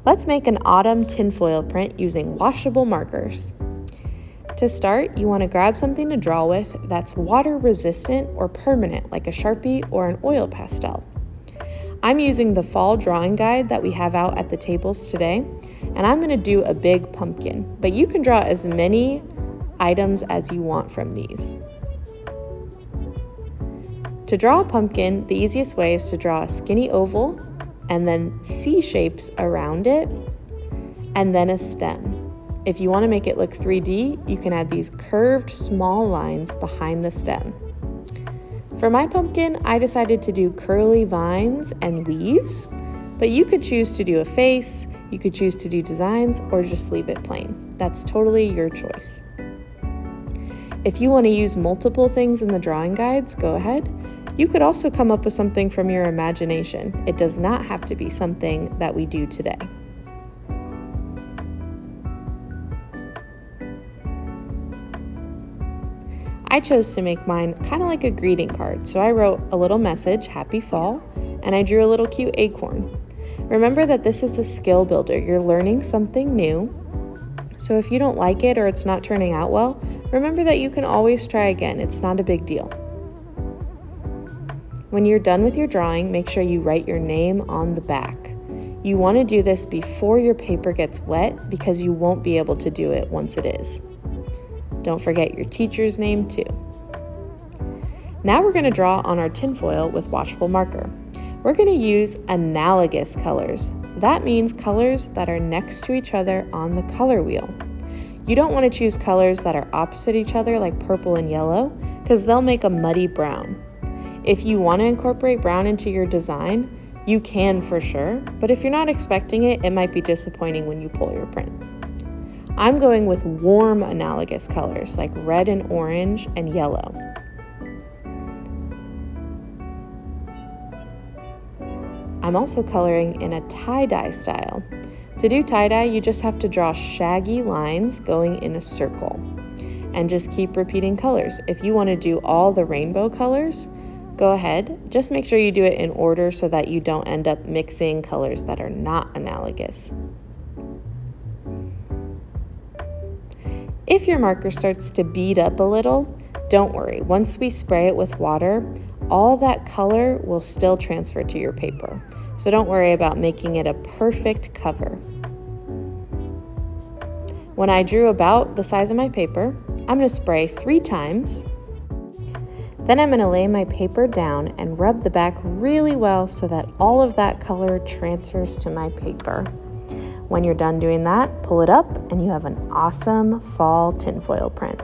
Let's make an autumn tinfoil print using washable markers. To start, you want to grab something to draw with that's water resistant or permanent, like a Sharpie or an oil pastel. I'm using the fall drawing guide that we have out at the tables today, and I'm going to do a big pumpkin, but you can draw as many items as you want from these. To draw a pumpkin, the easiest way is to draw a skinny oval and then C shapes around it, and then a stem. If you want to make it look 3D, you can add these curved small lines behind the stem. For my pumpkin, I decided to do curly vines and leaves, but you could choose to do a face, you could choose to do designs, or just leave it plain. That's totally your choice. If you want to use multiple things in the drawing guides, go ahead. You could also come up with something from your imagination. It does not have to be something that we do today. I chose to make mine kind of like a greeting card, so I wrote a little message, happy fall, and I drew a little cute acorn. Remember that this is a skill builder. You're learning something new, so if you don't like it or it's not turning out well, remember that you can always try again. It's not a big deal. When you're done with your drawing, make sure you write your name on the back. You want to do this before your paper gets wet because you won't be able to do it once it is. Don't forget your teacher's name too. Now we're going to draw on our tinfoil with washable marker. We're going to use analogous colors. That means colors that are next to each other on the color wheel. You don't want to choose colors that are opposite each other like purple and yellow because they'll make a muddy brown. If you want to incorporate brown into your design, you can for sure, but if you're not expecting it, it might be disappointing when you pull your print. I'm going with warm analogous colors like red and orange and yellow. I'm also coloring in a tie-dye style. To do tie-dye, you just have to draw shaggy lines going in a circle and just keep repeating colors. If you want to do all the rainbow colors, go ahead. Just make sure you do it in order so that you don't end up mixing colors that are not analogous. If your marker starts to bead up a little, don't worry. Once we spray it with water, all that color will still transfer to your paper. So don't worry about making it a perfect cover. When I drew about the size of my paper, I'm going to spray 3 times. Then I'm going to lay my paper down and rub the back really well so that all of that color transfers to my paper. When you're done doing that, pull it up and you have an awesome fall tinfoil print.